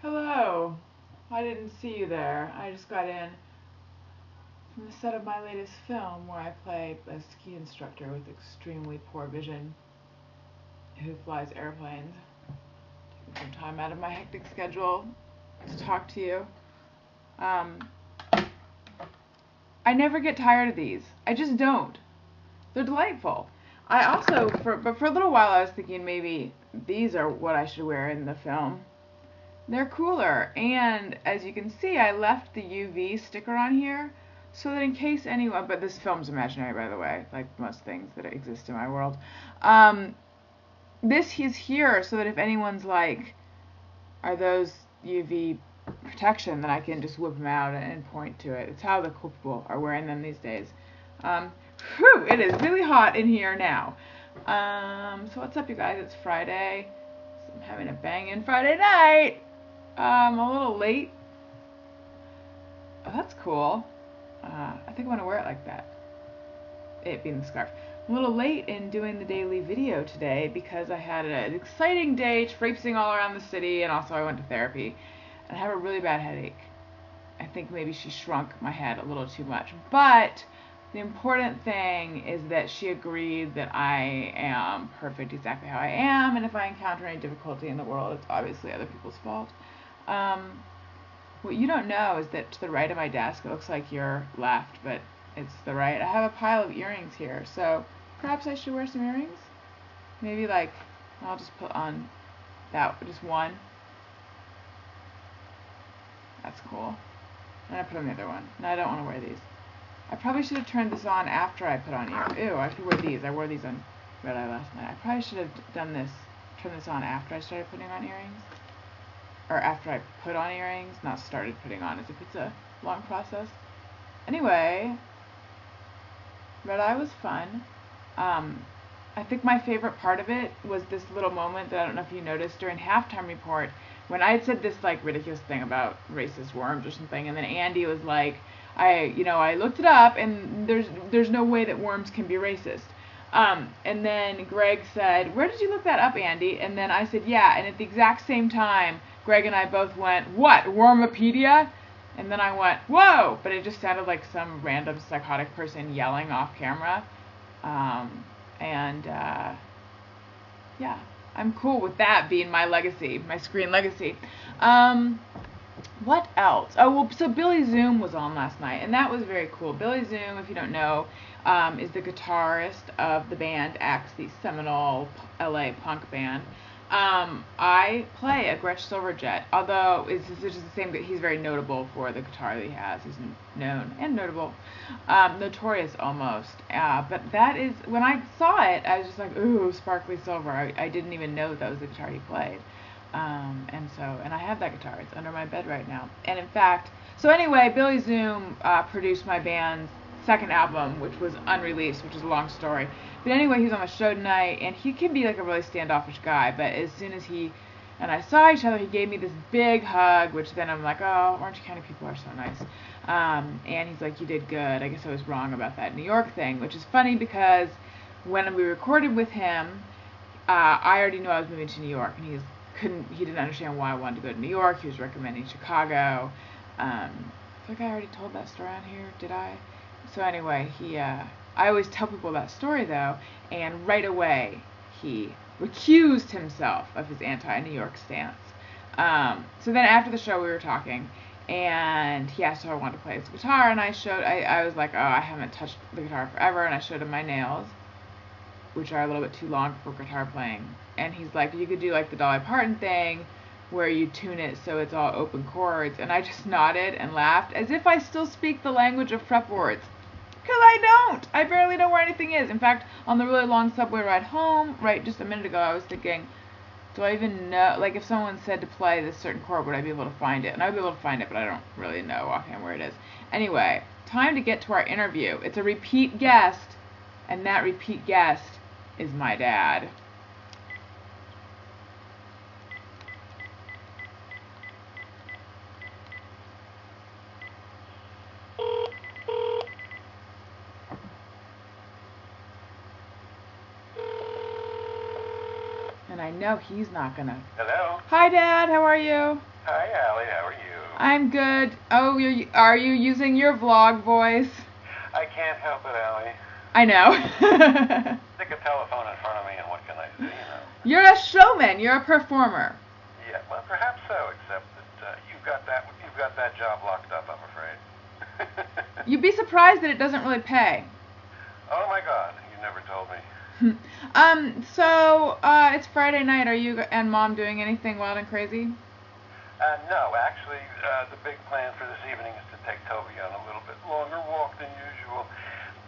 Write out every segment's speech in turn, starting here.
Hello. I didn't see you there. I just got in from the set of my latest film where I play a ski instructor with extremely poor vision who flies airplanes. Taking some time out of my hectic schedule to talk to you. Um, I never get tired of these. I just don't. They're delightful. I also, but for a little while, I was thinking maybe these are what I should wear in the film. They're cooler, and as you can see, I left the UV sticker on here so that in case anyone, but this film's imaginary, by the way, like most things that exist in my world. This is here so that if anyone's like, are those UV protection, then I can just whip them out and point to it. It's how the cool people are wearing them these days. Whew, it is really hot in here now. So what's up, you guys? It's Friday. So I'm having a banging Friday night. A little late. Oh, that's cool. I think I want to wear it like that. It being the scarf. I'm a little late in doing the daily video today because I had an exciting day traipsing all around the city, and also I went to therapy. And I have a really bad headache. I think maybe she shrunk my head a little too much. But the important thing is that she agreed that I am perfect exactly how I am, and if I encounter any difficulty in the world, it's obviously other people's fault. What you don't know is that to the right of my desk, it looks like your left, but it's the right. I have a pile of earrings here, so perhaps I should wear some earrings? Maybe like, I'll just put on that, just one. That's cool. And I put on the other one. No, I don't want to wear these. I probably should have turned this on after I put on earrings. Ew, I should wear these. I wore these on Red Eye last night. I probably should have done this, turned this on after I started putting on earrings. Or after I put on earrings, not started putting on, as if it's a long process. Anyway, Red Eye was fun. I think my favorite part of it was this little moment that I don't know if you noticed during halftime report when I had said this like ridiculous thing about racist worms or something, and then Andy was like, I looked it up, and there's no way that worms can be racist. And then Greg said, "Where did you look that up, Andy?" And then I said, "Yeah." And at the exact same time, Greg and I both went, "What? Wormopedia?" And then I went, "Whoa!" But it just sounded like some random psychotic person yelling off camera. Yeah, I'm cool with that being my legacy, my screen legacy. What else? Oh, well, so Billy Zoom was on last night, and that was very cool. Billy Zoom, if you don't know, is the guitarist of the band X, the seminal LA punk band. I play a Gretsch Silverjet, although it's just the same. He's very notable for the guitar that he has. He's known and notable, notorious almost. But that is, when I saw it, I was just like, ooh, sparkly silver. I didn't even know that was the guitar he played. And I have that guitar. It's under my bed right now. And in fact, so anyway, Billy Zoom produced my band's second album, which was unreleased, which is a long story. But anyway, he was on the show tonight, and he can be like a really standoffish guy, but as soon as he and I saw each other, he gave me this big hug, which then I'm like, oh, Orange County people are so nice. And he's like, you did good. I guess I was wrong about that New York thing, which is funny because when we recorded with him, I already knew I was moving to New York, and he didn't understand why I wanted to go to New York. He was recommending Chicago. I feel like I already told that story on here, did I? So anyway, I always tell people that story though, and right away he recused himself of his anti-New York stance. So then after the show we were talking, and he asked if I wanted to play his guitar, and I was like, oh, I haven't touched the guitar forever, and I showed him my nails, which are a little bit too long for guitar playing. And he's like, you could do like the Dolly Parton thing, where you tune it so it's all open chords. And I just nodded and laughed, as if I still speak the language of fretboards. Because I don't. I barely know where anything is. In fact, on the really long subway ride home, right just a minute ago, I was thinking, do I even know, like if someone said to play this certain chord, would I be able to find it? And I'd be able to find it, but I don't really know offhand where it is. Anyway, time to get to our interview. It's a repeat guest, and that repeat guest is my dad. And and I know he's not gonna. Hello. Hi, Dad. How are you? Hi, Allie. How are you? I'm good. Oh, are you using your vlog voice? I can't help it, Allie. I know. Stick a telephone in front of me, and what can I say? You're a showman. You're a performer. Yeah, well, perhaps so. Except that you've got that job locked up, I'm afraid. You'd be surprised that it doesn't really pay. Oh my God! You never told me. So it's Friday night. Are you and Mom doing anything wild and crazy? No, actually, the big plan for this evening is to take Toby on a little bit longer walk than usual.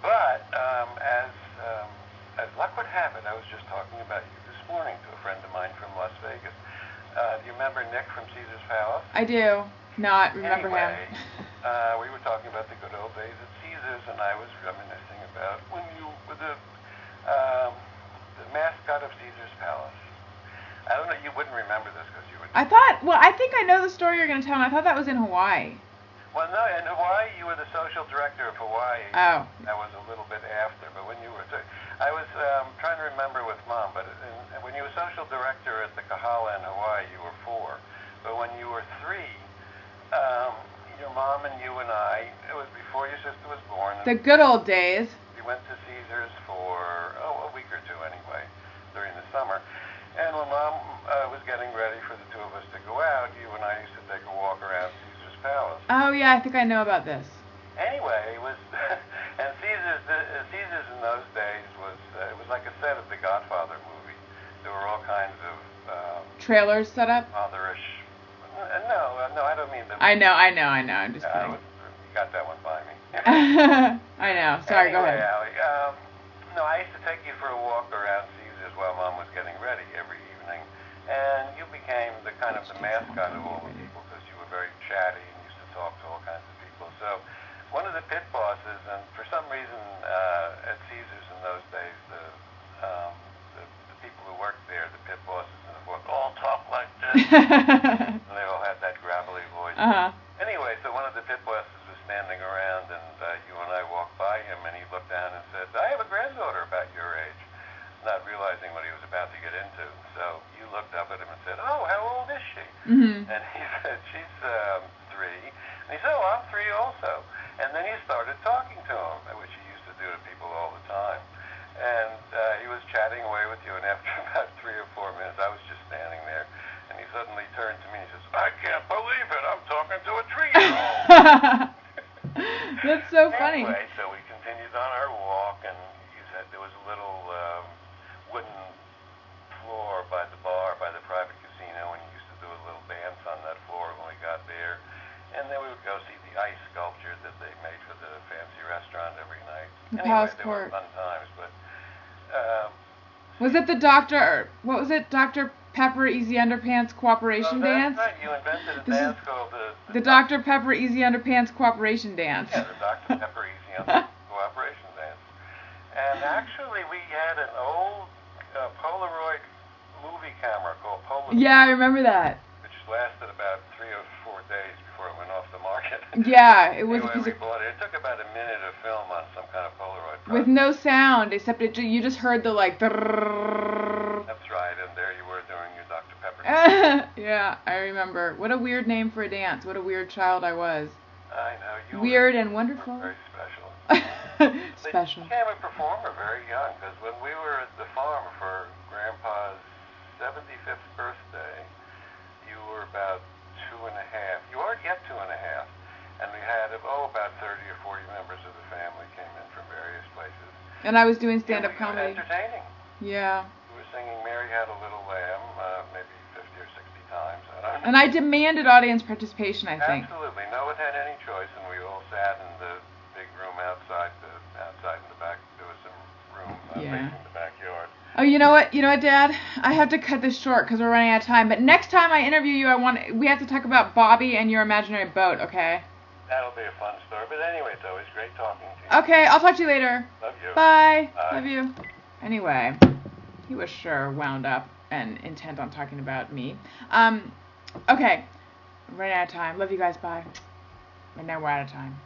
But as luck would have it, I was just talking about you this morning to a friend of mine from Las Vegas. Do you remember Nick from Caesar's Palace? I do. Not remember anyway, him. We were talking about the good old days at Caesar's, and I was reminiscing about when you were the mascot of Caesar's Palace. I don't know, you wouldn't remember this because you were... I think I know the story you're going to tell, and I thought that was in Hawaii. Well, no, in Hawaii, you were the social director of Hawaii. Oh. That was a little bit after, but when you were... I was trying to remember with Mom, but when you were social director at the Kahala in Hawaii, you were 4. But when you were 3, your mom and you and I, it was before your sister was born. The good old days. We went to Caesar's for, a week or two anyway, during the summer. And when Mom was getting ready for the two of us to go out, you and I used to take a walk around Caesar's Palace. Oh, yeah, I think I know about this. Anyway, it was, and Caesar's in those days was, it was like a set of the Godfather movie. There were all kinds of... trailers set up? Fatherish. No, I don't mean them. I know, I'm just kidding. You got that one by me. I know, sorry, anyway, go ahead. Allie, no, I used to take you for a walk around Caesar's while Mom was getting ready every evening, and you became the kind of the mascot of all the people because you were very chatty and used to talk to all kinds of people. So one of the pit bosses, and for some reason at Caesar's in those days, the people who worked there, the pit bosses, all talk like this, and they all had that gravelly voice. Anyway, so one of the pit bosses was standing around, and you and I walked by him, and he looked down and said, "I have a granddaughter about your age," not realizing what he was about to get into. So you looked up at him and said, "Oh, how old is she?" And he said, "She's 3." And he said, "Oh, I'm 3 also." And then he started talking to him, which he used to do to people all the time. And he was chatting away with you, and after about 3 or 4 minutes, I was just standing there, and he suddenly turned to me and he says, "I can't believe it, I'm talking to a 3-year-old." That's so funny. Anyway, so we continued on our walk, and he said there was a little wooden floor by the bar, by the private casino, and he used to do a little dance on that floor when we got there. And then we would go see the ice sculpture that they made for the fancy restaurant every night. The anyway, Palace they were Court. fun times, but... was it what was it, Dr. Pepper Easy Underpants Cooperation Dance? That's right, you invented a dance called the Dr. Pepper Easy Underpants Cooperation Dance. Yeah, the Dr. Pepper Easy Underpants Cooperation Dance. And actually, we had an old Polaroid movie camera called Polaroid. Yeah, I remember that. Which lasted about 3 or 4 days before it went off the market. Yeah, it was anyway, we bought it. It took about a minute of film on some kind of Polaroid product. With no sound, except you just heard the like... That's right, and there you were doing your Dr. Pepper. Yeah, I remember. What a weird name for a dance. What a weird child I was. I know. You weird and wonderful. Very special. Special. You became a performer very young, because when we were at the farm for Grandpa's 75th birthday, you were about 2 and a half. You weren't yet 2 and a half. And we had, about 30 or 40 members of the family came in from various places. And I was doing stand-up comedy. Entertaining. Yeah. You were singing Mary Had a Little Lamb, maybe 50 or 60 times. And I demanded audience participation, I think. Absolutely. No one had any choice, and we all sat in the big room outside in the back. There was some room facing the backyard. Oh, you know what, Dad? I have to cut this short because we're running out of time. But next time I interview you, we have to talk about Bobby and your imaginary boat, okay? That'll be a fun story. But anyway, it's always great talking to you. Okay, I'll talk to you later. Love you. Bye. Bye. Love you. Anyway, he was sure wound up and intent on talking about me. Okay, running out of time. Love you guys. Bye. And now we're out of time.